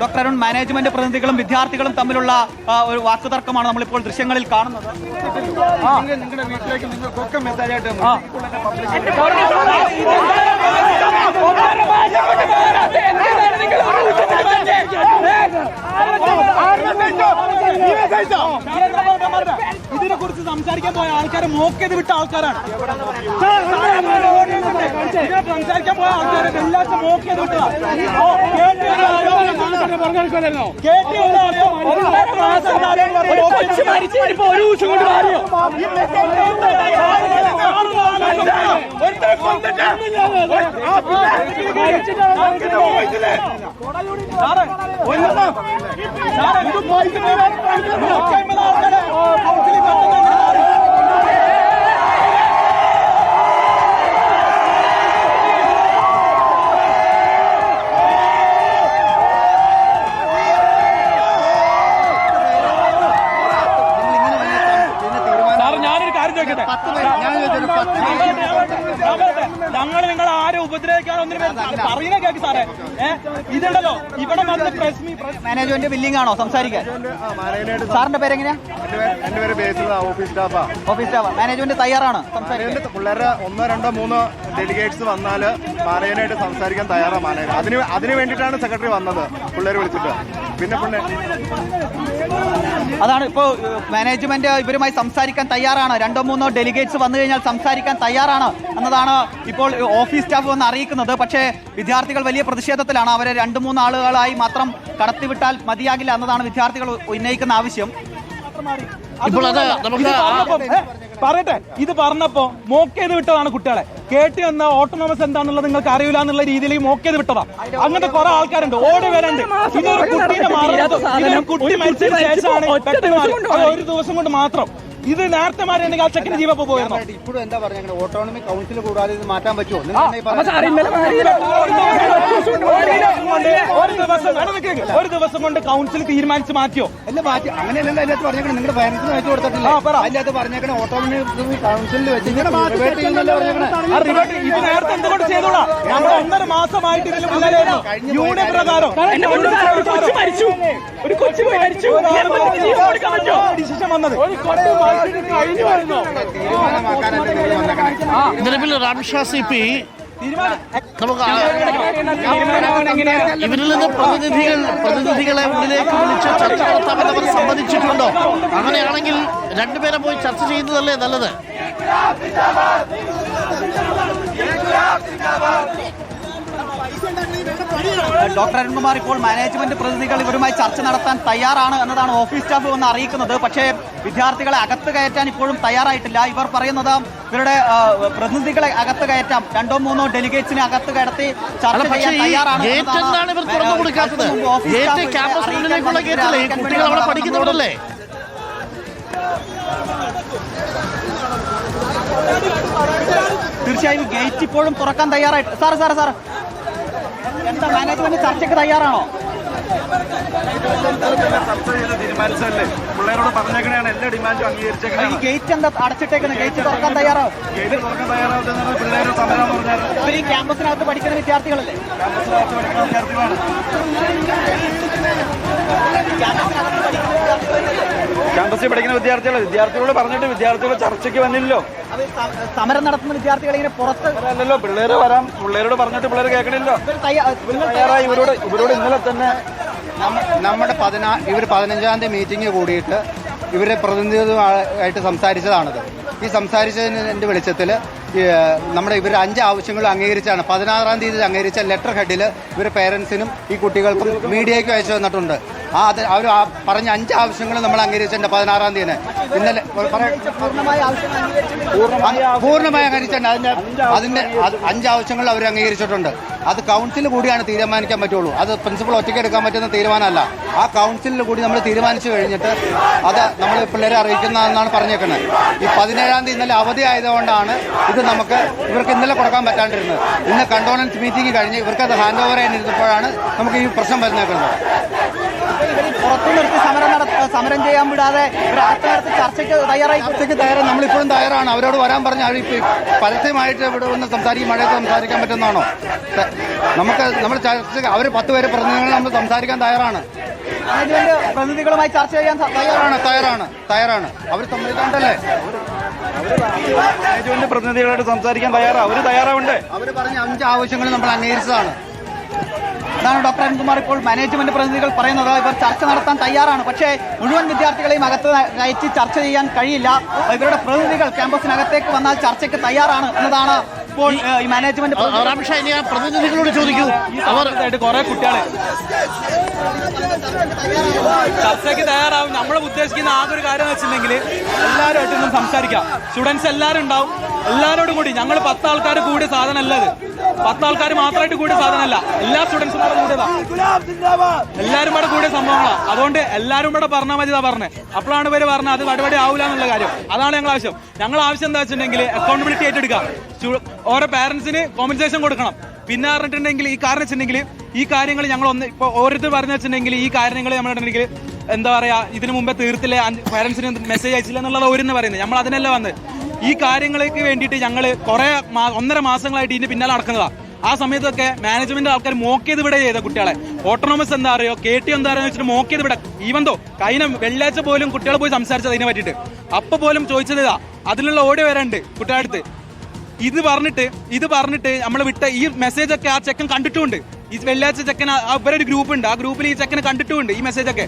Doctor Arun, management പ്രതിനിധികളും വിദ്യാർത്ഥികളും തമ്മിലുള്ള ഒരു വാക്കുതർക്കമാണ് നമ്മളിപ്പോൾ ദൃശ്യങ്ങളിൽ കാണുന്നത്. നിങ്ങളുടെ വീട്ടിലേക്ക് നിങ്ങൾക്കൊക്കെ മെസ്സേജ് ആയിട്ട് ഇതിനെ കുറിച്ച് സംസാരിക്കാൻ പോയ ആൾക്കാരെ മോക്ക് ചെയ്ത് വിട്ട ആൾക്കാരാണ്. സംസാരിക്കാൻ പോയ ആൾക്കാരെ എല്ലാവർക്കും മോക്ക് ചെയ്ത് വിട്ടതാണ്. ഒരു ദിവസം കൊണ്ട് മാറിയോ ഞങ്ങൾ നിങ്ങൾ ആരും ഉപദ്രവിക്കാൻ പറയുന്ന കേക്ക് സാറേ. ഇതുണ്ടല്ലോ ഇവിടെ വന്ന് മാനേജ്മെന്റ് ബില്ലിംഗ് ആണോ സംസാരിക്കാൻ? സാറിന്റെ പേരെങ്ങനെയാ? എന്റെ പേര് ബേസിൽ, ഓഫീസ് സ്റ്റാഫാ. Office staff. മാനേജ്മെന്റ് തയ്യാറാണ് സംസാരിക്കാൻ? പിള്ളേരെ 1, 2, 3 ഡെലിഗേറ്റ്സ് വന്നാല് മാനേജനായിട്ട് സംസാരിക്കാൻ തയ്യാറാണ് മാനേജർ. അതിന് വേണ്ടിയിട്ടാണ് സെക്രട്ടറി വന്നത്, പിള്ളേർ വിളിച്ചിട്ട്. പിന്നെ അതാണ് ഇപ്പോൾ മാനേജ്മെന്റ് ഇവരുമായി സംസാരിക്കാൻ തയ്യാറാണ്. 2, 3 ഡെലിഗേറ്റ്സ് വന്നു കഴിഞ്ഞാൽ സംസാരിക്കാൻ തയ്യാറാണ് എന്നതാണ് ഇപ്പോൾ ഓഫീസ് സ്റ്റാഫ് വന്ന് അറിയിക്കുന്നത്. പക്ഷേ വിദ്യാർത്ഥികൾ വലിയ പ്രതിഷേധത്തിലാണ്. അവരെ 2, 3 ആളുകളായി മാത്രം കടത്തിവിട്ടാൽ മതിയാകില്ല എന്നതാണ് വിദ്യാർത്ഥികൾ ഉന്നയിക്കുന്ന ആവശ്യം. ഇപ്പോൾ അത് നമുക്ക് പറയട്ടെ, ഇത് പറഞ്ഞപ്പോ മോക്ക് ചെയ്ത് വിട്ടതാണ് കുട്ടികളെ. കേട്ടി എന്ന ഓട്ടോണമസ് എന്താണെന്നുള്ളത് നിങ്ങൾക്ക് അറിയില്ല എന്നുള്ള രീതിയിൽ മോക്ക് ചെയ്ത് വിട്ടതാ. അങ്ങനത്തെ കുറെ ആൾക്കാരുണ്ട്, ഓടി വരണ്ട്. ഇതൊരു കുട്ടീനെ മാറുന്നത് കുട്ടി മരിച്ചതിന് ശേഷമാണ് ഒരു ദിവസം കൊണ്ട് മാത്രം. ഇത് നേരത്തെ മാറിയുണ്ടെങ്കിൽ ആ ചെക്കിന് ജീവ പോയിരുന്നു. ഇപ്പോഴും എന്താ പറഞ്ഞ ഓട്ടോണമി കൗൺസിൽ കൂടാതെ ഇത് മാറ്റാൻ പറ്റുമോ? ഒരു ദിവസം കൊണ്ട് കൗൺസിൽ തീരുമാനിച്ച് മാറ്റിയോ? അല്ല മാറ്റി, അങ്ങനെയല്ലല്ലോ അതിനകത്ത് പറഞ്ഞേക്കണം. നിങ്ങളുടെ പാരന്റ്സിന് വെച്ച് കൊടുത്തിട്ടില്ല. അതിനകത്ത് പറഞ്ഞേക്കണം ഓട്ടോണമി കൗൺസിലിൽ വെച്ച് ഇത് നേരത്തെ എന്തുകൊണ്ട് ചെയ്തോളാം? നമ്മൾ 1.5 മാസമായിട്ട് ഇതിൽ മുന്നിലായിരുന്നു. യൂണിയൻ പ്രകാരം ഒരു കൊച്ചു മരിച്ചു, ഡിസിഷൻ വന്നത്. നിലവിൽ റാംഷാ CP നമുക്ക് ഇവരിൽ നിന്ന് പ്രതിനിധികളെ ഉള്ളിലേക്ക് വിളിച്ച് ചർച്ച നടത്താമെന്നവർ സമ്മതിച്ചിട്ടുണ്ടോ? അങ്ങനെയാണെങ്കിൽ രണ്ടുപേരെ പോയി ചർച്ച ചെയ്യുന്നതല്ലേ നല്ലത്? ഡോക്ടർ അരുൺകുമാർ, ഇപ്പോൾ മാനേജ്മെന്റ് പ്രതിനിധികൾ ഇവരുമായി ചർച്ച നടത്താൻ തയ്യാറാണ് എന്നതാണ് ഓഫീസ് സ്റ്റാഫ് വന്ന് അറിയിക്കുന്നത്. പക്ഷേ വിദ്യാർത്ഥികളെ അകത്ത് കയറ്റാൻ ഇപ്പോഴും തയ്യാറായിട്ടില്ല. ഇവർ പറയുന്നത് ഇവരുടെ പ്രതിനിധികളെ അകത്ത് കയറ്റാം, 2, 3 ഡെലിഗേറ്റ്സിനെ അകത്ത് കയറ്റി ചർച്ച ചെയ്യാൻ തയ്യാറാണ്. തീർച്ചയായും ഗേറ്റ് ഇപ്പോഴും തുറക്കാൻ തയ്യാറായിട്ട്. സാറ് എന്താ മാനേജ്മെന്റ് ചർച്ചയ്ക്ക് തയ്യാറാണോ? തീരുമാനിച്ചല്ലേ, പിള്ളേരോട് പറഞ്ഞേക്കണേയാണ് എല്ലാ ഡിമാൻഡും അംഗീകരിച്ചേക്കണം. ഈ ഗേറ്റ് എന്താ അടച്ചിട്ടേക്കുന്നത്? ഗേറ്റ് തുറക്കാൻ തയ്യാറാവും? ഗേറ്റ് തുറക്കാൻ തയ്യാറാവുന്ന പിള്ളേർ സമരം പറഞ്ഞാൽ ഇവർ ഈ ക്യാമ്പസിനകത്ത് പഠിക്കുന്ന വിദ്യാർത്ഥികളല്ലേ? ക്യാമ്പസിനകത്ത് പഠിക്കുന്ന വിദ്യാർത്ഥികളാണ്. ക്യാമ്പസിൽ പഠിക്കുന്ന വിദ്യാർത്ഥികളോട് പറഞ്ഞിട്ട് വിദ്യാർത്ഥികൾ ചർച്ചയ്ക്ക് വന്നില്ലല്ലോ. സമരം നടത്തുന്ന വിദ്യാർത്ഥികൾ ഇങ്ങനെ പുറത്ത് അല്ലല്ലോ, പിള്ളേര് വരാം, പിള്ളേരോട് പറഞ്ഞിട്ട് പിള്ളേർ കേൾക്കണില്ലോ. തയ്യാറായി ഇവരോട് ഇന്നലെ തന്നെ നമ്മുടെ 15-ാം തീയതി മീറ്റിംഗ് കൂടിയിട്ട് ഇവരെ പ്രതിനിധികളുമായിട്ട് സംസാരിച്ചതാണത്. ഈ സംസാരിച്ചതിൻ്റെ വെളിച്ചത്തിൽ ഇവർ 5 ആവശ്യങ്ങൾ അംഗീകരിച്ചാണ്. 16-ാം തീയതി അംഗീകരിച്ച ലെറ്റർ ഹെഡിൽ ഇവർ പേരൻസിനും ഈ കുട്ടികൾക്കും മീഡിയയ്ക്കും അയച്ചു തന്നിട്ടുണ്ട്. അവർ പറഞ്ഞ 5 ആവശ്യങ്ങൾ നമ്മൾ അംഗീകരിച്ചിട്ടുണ്ട് 16-ാം തീയതി. ഇന്നലെ പൂർണ്ണമായി അംഗീകരിച്ചിട്ടുണ്ട്. അതിന്റെ 5 ആവശ്യങ്ങൾ അവർ അംഗീകരിച്ചിട്ടുണ്ട്. അത് കൗൺസിൽ കൂടിയാണ് തീരുമാനിക്കാൻ പറ്റുള്ളൂ. അത് പ്രിൻസിപ്പൽ ഒറ്റയ്ക്ക് എടുക്കാൻ പറ്റുന്ന തീരുമാനമല്ല. ആ കൗൺസിലിൽ കൂടി നമ്മൾ തീരുമാനിച്ചു കഴിഞ്ഞിട്ട് അത് നമ്മൾ പിള്ളേരെ അറിയിക്കുന്നതെന്നാണ് പറഞ്ഞേക്കുന്നത്. ഈ 17-ാം തീയതി ഇന്നലെ അവധി ആയതുകൊണ്ടാണ് ഇവർക്ക് ഇന്നലെ കൊടുക്കാൻ പറ്റാണ്ടിരുന്നത്. ഇന്ന് കണ്ടോണൻസ് മീറ്റിംഗ് കഴിഞ്ഞ് ഇവർക്കത് ഹാൻഡ് ഓവർ ചെയ്യാനിരുന്നപ്പോഴാണ് നമുക്ക് ഈ പ്രശ്നം വരുന്നേക്കുന്നത്. പുറത്തു നിർത്തി സമരം നടത്തി സമരം ചെയ്യാൻ വിടാതെ ഒരു അകത്ത് ചർച്ചയ്ക്ക് തയ്യാറായി. നമ്മളിപ്പോഴും തയ്യാറാണ്. അവരോട് വരാൻ പറഞ്ഞ അവർ പരസ്യമായിട്ട് ഇവിടെ വന്ന് സംസാരിക്കും, മഴയത്ത് സംസാരിക്കാൻ പറ്റുന്നതാണോ? നമ്മൾ ചർച്ച അവർ 10 പേരെ പ്രതിനിധികൾ നമ്മൾ സംസാരിക്കാൻ തയ്യാറാണ്. മാനേജ്മെന്റ് പ്രതിനിധികളുമായി ചർച്ച ചെയ്യാൻ തയ്യാറാണ്. അവർ സമ്മതിക്കാണ്ടല്ലേ? മാനേജ്മെന്റ് പ്രതിനിധികളോട് സംസാരിക്കാൻ അവർ തയ്യാറാവണ്ടേ? അവർ പറഞ്ഞ 5 ആവശ്യങ്ങൾ നമ്മൾ അംഗീകരിച്ചതാണ്. അതാണ് ഡോക്ടർ അരുൺകുമാർ ഇപ്പോൾ മാനേജ്മെന്റ് പ്രതിനിധികൾ പറയുന്നത്. ഇവർ ചർച്ച നടത്താൻ തയ്യാറാണ്, പക്ഷേ മുഴുവൻ വിദ്യാർത്ഥികളെയും അകത്ത് കയറ്റി ചർച്ച ചെയ്യാൻ കഴിയില്ല. ഇവരുടെ പ്രതിനിധികൾ ക്യാമ്പസിനകത്തേക്ക് വന്നാൽ ചർച്ചയ്ക്ക് തയ്യാറാണ് എന്നതാണ് ഇപ്പോൾ ഈ മാനേജ്മെന്റ് പ്രതിനിധികളോട് ചോദിക്കൂ. അവർ കുറെ കുട്ടികളെ ചർച്ചയ്ക്ക് തയ്യാറാവും. നമ്മൾ ഉദ്ദേശിക്കുന്ന ആകെ ഒരു കാര്യം എന്ന് വെച്ചിട്ടുണ്ടെങ്കിൽ എല്ലാവരുമായിട്ടൊന്നും സംസാരിക്കാം. സ്റ്റുഡൻസ് എല്ലാവരും ഉണ്ടാവും. എല്ലാവരോടും കൂടി ഞങ്ങൾ 10 ആൾക്കാർ കൂടിയ സാധനം അല്ല ഇത്. 10 ആൾക്കാർ മാത്രമായിട്ട് കൂടിയ സാധനമല്ല, എല്ലാ സ്റ്റുഡൻസും കൂടെ കൂടിയതാ. എല്ലാവരും കൂടെ കൂടിയ സംഭവങ്ങളാണ്. അതുകൊണ്ട് എല്ലാവരും കൂടെ പറഞ്ഞാൽ മതി പറഞ്ഞത്. അപ്പോഴാണ് ഇവര് പറഞ്ഞത് അത് വടപടി ആവില്ല എന്നുള്ള കാര്യം. അതാണ് ഞങ്ങൾ ആവശ്യം. ഞങ്ങൾ ആവശ്യം എന്താ വെച്ചിട്ടുണ്ടെങ്കിൽ അക്കൗണ്ടബിലിറ്റി ഏറ്റെടുക്കാം. ഓരോ പാരന്റ്സിന് കോമ്പൻസേഷൻ കൊടുക്കണം. പിന്നെ പറഞ്ഞിട്ടുണ്ടെങ്കിൽ ഈ കാരണം വെച്ചിട്ടുണ്ടെങ്കിൽ ഈ കാര്യങ്ങൾ ഞങ്ങൾ ഇപ്പോൾ ഓരോരുത്തർ പറഞ്ഞു വെച്ചിട്ടുണ്ടെങ്കിൽ ഈ കാര്യങ്ങൾ നമ്മളുണ്ടെങ്കിൽ എന്താ പറയാ, ഇതിനു മുമ്പേ തീർത്തില്ല, പാരന്റ്സിന് മെസ്സേജ് അയച്ചില്ല എന്നുള്ളത് ഓരോന്ന് പറയുന്നത്. നമ്മൾ അതിനല്ല വന്ന് ഈ കാര്യങ്ങൾക്ക് വേണ്ടിയിട്ട് ഞങ്ങൾ കുറെ 1.5 മാസങ്ങളായിട്ട് ഇതിന് പിന്നാലെ നടക്കുന്നതാണ്. ആ സമയത്തൊക്കെ മാനേജ്മെന്റ് ആൾക്കാർ മോക്ക് ചെയ്ത് ഇവിടെ ചെയ്ത കുട്ടികളെ ഓട്ടോണമസ് എന്താ അറിയോ, KT എന്താ അറിയോ വെച്ചിട്ട് മോക്ക് ചെയ്ത് ഇവിടെ ഈവന്തോ കഴിഞ്ഞ വെള്ളിയാഴ്ച പോലും കുട്ടികളെ പോയി സംസാരിച്ചത് അതിനെ പറ്റിയിട്ട്. അപ്പൊ പോലും ചോദിച്ചത് അതിനുള്ള ഓടി വരാണ്ട് കുട്ടികളുടെ അടുത്ത്. ഇത് പറഞ്ഞിട്ട് നമ്മൾ വിട്ട ഈ മെസ്സേജ് ഒക്കെ ആ ചെക്കൻ കണ്ടിട്ടുമുണ്ട്. ഈ വെള്ളിയാഴ്ച ചെക്കൻ ഇവരൊരു ഗ്രൂപ്പ് ഉണ്ട്, ആ ഗ്രൂപ്പിൽ ഈ ചെക്കനെ കണ്ടിട്ടുമുണ്ട് ഈ മെസ്സേജ് ഒക്കെ.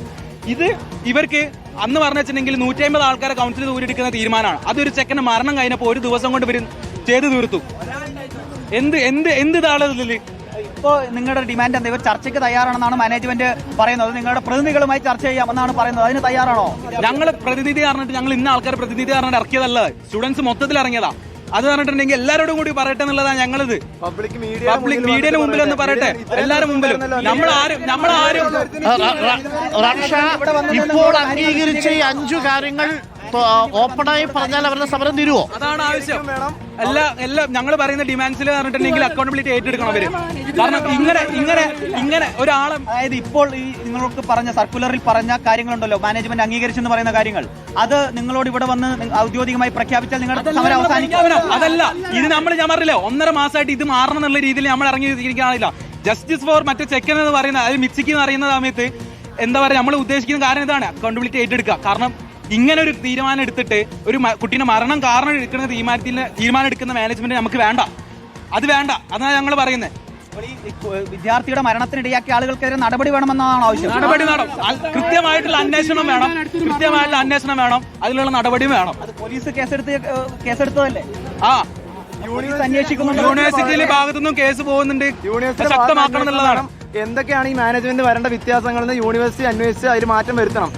ഇത് ഇവർക്ക് അന്ന് പറഞ്ഞു വെച്ചിട്ടുണ്ടെങ്കിൽ 150 ആൾക്കാരെ കൗൺസിൽ ഊരിയെടുക്കുന്ന തീരുമാനമാണ്. അതൊരു ചെക്കന്റെ മരണം കഴിഞ്ഞപ്പോൾ 1 ദിവസം കൊണ്ട് ഇവർ ചെയ്തു തീർത്തു. എന്ത് ഇതാളതില് ഇപ്പോൾ നിങ്ങളുടെ ഡിമാൻഡ് എന്താ? ഇവർ ചർച്ചയ്ക്ക് തയ്യാറാണെന്നാണ് മാനേജ്മെന്റ് പറയുന്നത്. നിങ്ങളുടെ പ്രതിനിധികളുമായി ചർച്ച ചെയ്യാമെന്നാണ് പറയുന്നത്. അതിന് തയ്യാറാണോ? ഞങ്ങൾ പ്രതിനിധി പറഞ്ഞിട്ട് ഞങ്ങൾ ഇന്ന ആൾക്കാരെ പ്രതിനിധി പറഞ്ഞിട്ട് ഇറക്കിയതല്ല, സ്റ്റുഡൻസ് മൊത്തത്തിൽ ഇറങ്ങിയതാ. അത് പറഞ്ഞിട്ടുണ്ടെങ്കിൽ എല്ലാവരോടും കൂടി പറയട്ടെ എന്നുള്ളതാണ് ഞങ്ങളിത്. പബ്ലിക് മീഡിയയുടെ മുമ്പിൽ ഒന്ന് പറയട്ടെ, എല്ലാവരും മുമ്പിലും. നമ്മളാരും ഇപ്പോൾ അംഗീകരിച്ച ഈ 5 കാര്യങ്ങൾ ഓപ്പണായി പറഞ്ഞാൽ അവരുടെ സമരം തീരുവോ? അതാണ് ആവശ്യം. എല്ലാം ഞങ്ങൾ പറയുന്ന ഡിമാൻഡ്സിൽ പറഞ്ഞിട്ടുണ്ടെങ്കിൽ അക്കൗണ്ടബിലിറ്റി ഏറ്റെടുക്കണം അവര്. കാരണം ഇങ്ങനെ ഒരാളെ, അതായത് ഇപ്പോൾ ഈ നിങ്ങൾക്ക് പറഞ്ഞ സർക്കുലറിൽ പറഞ്ഞ കാര്യങ്ങളുണ്ടല്ലോ, മാനേജ്മെന്റ് അംഗീകരിച്ചെന്ന് പറയുന്ന കാര്യങ്ങൾ, അത് നിങ്ങളോട് ഇവിടെ വന്ന് ഔദ്യോഗികമായി പ്രഖ്യാപിച്ചാൽ നിങ്ങളുടെ സമരം അവസാനിക്കും. അതല്ല ഇത് ഞാൻ പറഞ്ഞില്ല, 1.5 മാസമായിട്ട് ഇത് മാറണം എന്നുള്ള രീതിയിൽ നമ്മൾ ഇറങ്ങിയിരിക്കാനില്ല. ജസ്റ്റിസ് ഫോർ മറ്റേ ചെക്കൻ എന്ന് പറയുന്ന അത് മിക്സിക്ക് എന്ന് അറിയുന്ന സമയത്ത് എന്താ പറയുക, നമ്മൾ ഉദ്ദേശിക്കുന്ന കാര്യം ഇതാണ്, അക്കൗണ്ടബിലിറ്റി ഏറ്റെടുക്കുക. കാരണം ഇങ്ങനെ ഒരു തീരുമാനം എടുത്തിട്ട് ഒരു കുട്ടീനെ മരണം കാരണം എടുക്കുന്ന തീരുമാനം എടുക്കുന്ന മാനേജ്മെന്റ് നമുക്ക് വേണ്ട. അത് വേണ്ട, അതാണ് ഞങ്ങൾ പറയുന്നത്. വിദ്യാർത്ഥിയുടെ മരണത്തിനിടയാക്കിയ ആളുകൾക്കെതിരെ നടപടി വേണമെന്നാണ് ആവശ്യം. നടപടി കൃത്യമായിട്ടുള്ള അന്വേഷണം വേണം. അതിനുള്ള നടപടിയും വേണം. അത് പോലീസ് കേസെടുത്തതല്ലേ? യൂണിവേഴ്സിറ്റിയിലെ ഭാഗത്തുനിന്നും കേസ് പോകുന്നുണ്ട്. ശക്തമാക്കണം എന്നുള്ളതാണ്. എന്തൊക്കെയാണ് ഈ മാനേജ്മെന്റ് വരേണ്ട വ്യത്യാസങ്ങൾ യൂണിവേഴ്സിറ്റി അന്വേഷിച്ച് അതിൽ മാറ്റം വരുത്തണം.